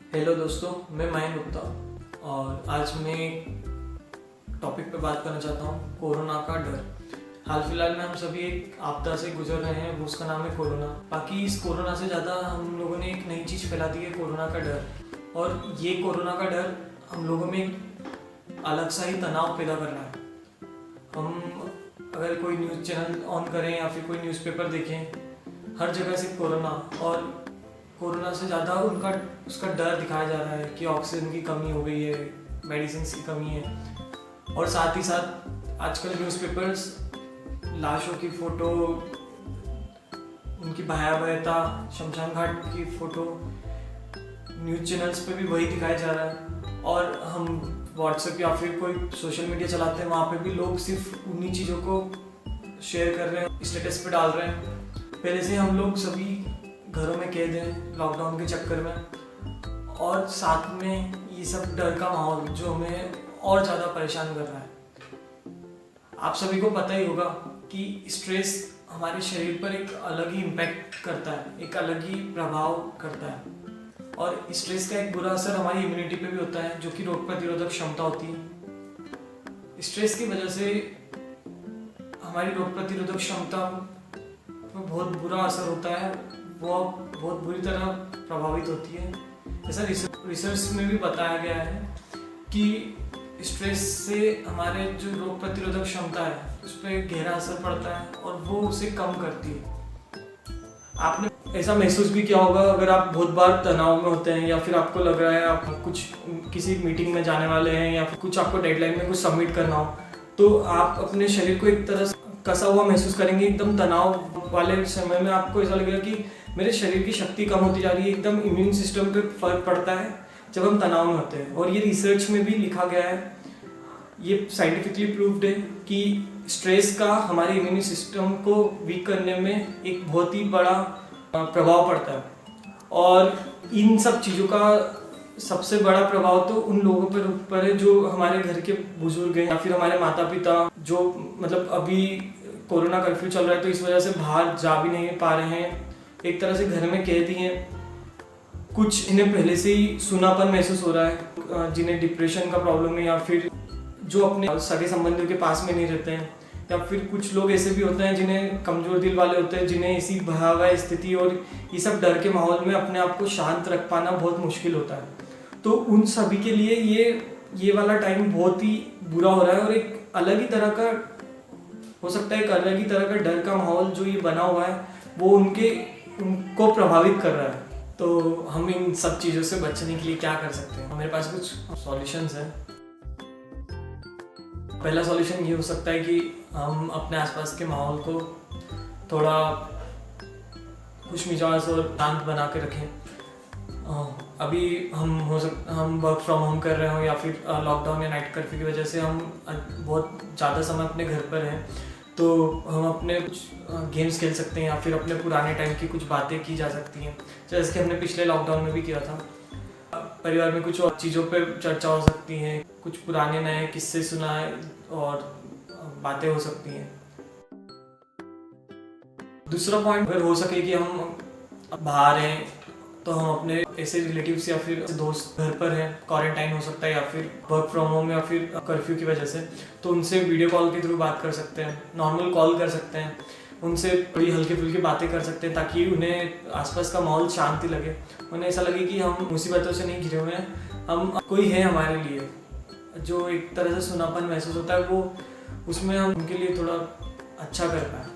Hello दोस्तों, मैं मयंक गुप्ता और आज मैं टॉपिक पे बात करना चाहता हूँ कोरोना का डर। हाल फिलहाल में हम सभी एक आपदा से गुजर रहे हैं, उसका नाम है कोरोना। बाकी इस कोरोना से ज़्यादा हम लोगों ने एक नई चीज़ फैला दी है, कोरोना का डर। और ये कोरोना का डर हम लोगों में एक अलग सा ही तनाव पैदा कर रहा है। हम अगर कोई न्यूज़ चैनल ऑन करें या फिर कोई न्यूज़पेपर देखें, हर जगह सिर्फ कोरोना, और कोरोना से ज़्यादा उसका डर दिखाया जा रहा है कि ऑक्सीजन की कमी हो गई है, मेडिसिन की कमी है। और साथ ही साथ आजकल न्यूज़पेपर्स लाशों की फ़ोटो, उनकी भयावहता, शमशान घाट की फ़ोटो न्यूज़ चैनल्स पे भी वही दिखाया जा रहा है। और हम व्हाट्सएप या फिर कोई सोशल मीडिया चलाते हैं, वहाँ पे भी लोग सिर्फ उन्हीं चीज़ों को शेयर कर रहे हैं, स्टेटस पे डाल रहे हैं। पहले से हम लोग सभी घरों में कैद हैं लॉकडाउन के चक्कर में, और साथ में ये सब डर का माहौल जो हमें और ज़्यादा परेशान कर रहा है। आप सभी को पता ही होगा कि स्ट्रेस हमारे शरीर पर एक अलग ही इम्पैक्ट करता है, एक अलग ही प्रभाव करता है। और स्ट्रेस का एक बुरा असर हमारी इम्यूनिटी पे भी होता है, जो कि रोग प्रतिरोधक क्षमता होती है। स्ट्रेस की वजह से हमारी रोग प्रतिरोधक क्षमता पर बहुत बुरा असर होता है, वो बहुत बुरी तरह प्रभावित होती है। ऐसा रिसर्च में भी बताया गया है कि स्ट्रेस से हमारे जो रोग प्रतिरोधक क्षमता है उस पर गहरा असर पड़ता है और वो उसे कम करती है। आपने ऐसा महसूस भी किया होगा, अगर आप बहुत बार तनाव में होते हैं या फिर आपको लग रहा है आप कुछ किसी मीटिंग में जाने वाले हैं या फिर कुछ आपको डेडलाइन में कुछ सबमिट करना हो, तो आप अपने शरीर को एक तरह से कसा हुआ महसूस करेंगे। एकदम तनाव वाले समय में आपको ऐसा लगेगा कि मेरे शरीर की शक्ति कम होती जा रही है, एकदम इम्यून सिस्टम पे फर्क पड़ता है जब हम तनाव में होते हैं। और ये रिसर्च में भी लिखा गया है, ये साइंटिफिकली प्रूव्ड है कि स्ट्रेस का हमारे इम्यून सिस्टम को वीक करने में एक बहुत ही बड़ा प्रभाव पड़ता है। और इन सब चीज़ों का सबसे बड़ा प्रभाव तो उन लोगों पर है जो हमारे घर के बुजुर्ग हैं या फिर हमारे माता पिता, जो मतलब अभी कोरोना कर्फ्यू चल रहा है तो इस वजह से बाहर जा भी नहीं पा रहे हैं, एक तरह से घर में कैद ही हैं। कुछ इन्हें पहले से ही सूनापन महसूस हो रहा है, जिन्हें डिप्रेशन का प्रॉब्लम है, या फिर जो अपने सगे संबंधियों के पास में नहीं रहते हैं, या फिर कुछ लोग ऐसे भी होते हैं जिन्हें कमज़ोर दिल वाले होते हैं, जिन्हें इसी भयावह स्थिति और ये सब डर के माहौल में अपने आप को शांत रख पाना बहुत मुश्किल होता है। तो उन सभी के लिए ये वाला टाइम बहुत ही बुरा हो रहा है, और एक अलग ही तरह का हो सकता है, एक अलग ही तरह का डर का माहौल जो ये बना हुआ है वो उनको प्रभावित कर रहा है। तो हम इन सब चीज़ों से बचने के लिए क्या कर सकते हैं? मेरे पास कुछ सॉल्यूशंस हैं। पहला सॉल्यूशन ये हो सकता है कि हम अपने आसपास के माहौल को थोड़ा खुशमिजाज और शांत बना के रखें। अभी हम वर्क फ्रॉम होम कर रहे हो या फिर लॉकडाउन या नाइट कर्फ्यू की वजह से हम बहुत ज़्यादा समय अपने घर पर हैं, तो हम अपने कुछ गेम्स खेल सकते हैं या फिर अपने पुराने टाइम की कुछ बातें की जा सकती हैं, जैसे कि हमने पिछले लॉकडाउन में भी किया था। परिवार में कुछ और चीज़ों पर चर्चा हो सकती है, कुछ पुराने नए किस्से सुनाए और बातें हो सकती हैं। दूसरा पॉइंट, अगर हो सके कि हम बाहर हैं तो हम अपने ऐसे रिलेटिव्स या फिर दोस्त घर पर हैं, क्वारंटाइन हो सकता है या फिर वर्क फ्रॉम होम या फिर कर्फ्यू की वजह से, तो उनसे वीडियो कॉल के थ्रू बात कर सकते हैं, नॉर्मल कॉल कर सकते हैं, उनसे बड़ी हल्की फुल्की बातें कर सकते हैं, ताकि उन्हें आसपास का माहौल शांति लगे, उन्हें ऐसा लगे कि हम मुसीबतों से नहीं घिरे हुए हैं, हम कोई है हमारे लिए। जो एक तरह से सुनापन महसूस होता है वो उसमें हम उनके लिए थोड़ा अच्छा कर पाए।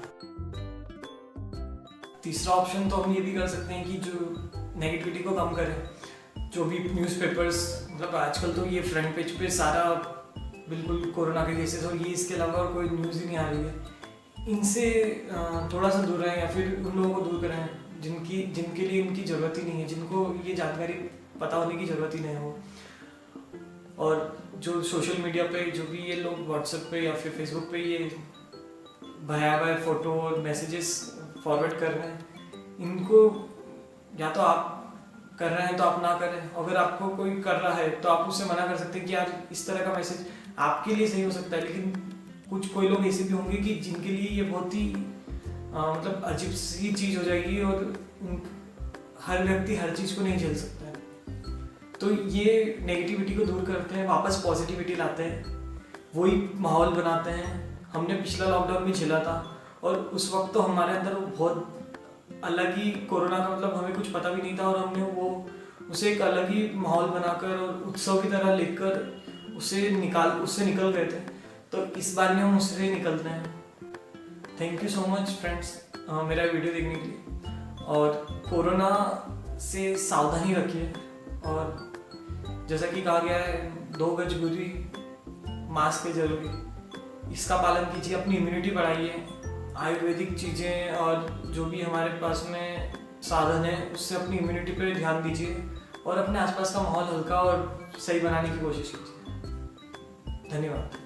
तीसरा ऑप्शन तो हम ये भी कर सकते हैं कि जो नेगेटिविटी को कम करें। जो भी न्यूज़पेपर्स, मतलब आजकल तो ये फ्रंट पेज पे सारा बिल्कुल कोरोना के केसेस और ये, इसके अलावा और कोई न्यूज़ ही नहीं आ रही है, इनसे थोड़ा सा दूर रहें या फिर उन लोगों को दूर करें जिनके लिए इनकी ज़रूरत ही नहीं है, जिनको ये जानकारी पता होने की ज़रूरत ही नहीं हो। और जो सोशल मीडिया पे जो भी ये लोग व्हाट्सएप पे या फिर फेसबुक पे ये भयावह फ़ोटो और मैसेजेस फॉरवर्ड कर रहे हैं, इनको या तो आप कर रहे हैं तो आप ना करें। अगर आपको कोई कर रहा है तो आप उससे मना कर सकते हैं कि यार इस तरह का मैसेज आपके लिए सही हो सकता है, लेकिन कोई लोग ऐसे भी होंगे कि जिनके लिए ये बहुत ही मतलब अजीब सी चीज़ हो जाएगी, और हर व्यक्ति हर चीज़ को नहीं झेल सकता है। तो ये नेगेटिविटी को दूर करते हैं, वापस पॉजिटिविटी लाते हैं, वही माहौल बनाते हैं। हमने पिछला लॉकडाउन भी झेला था और उस वक्त तो हमारे अंदर वो बहुत अलग ही कोरोना का मतलब हमें कुछ पता भी नहीं था, और हमने वो उसे एक अलग ही माहौल बनाकर और उत्सव की तरह लेकर उससे निकल गए थे। तो इस बार भी हम उससे निकलते हैं। Thank you so much friends मेरा वीडियो देखने के लिए, और कोरोना से सावधानी रखिए, और जैसा कि कहा गया है 2 गज दूरी, मास्क है जरूरी, इसका पालन कीजिए, अपनी इम्यूनिटी बढ़ाइए, आयुर्वेदिक चीज़ें और जो भी हमारे पास में साधन है उससे अपनी इम्यूनिटी पर ध्यान दीजिए, और अपने आसपास का माहौल हल्का और सही बनाने की कोशिश कीजिए। धन्यवाद।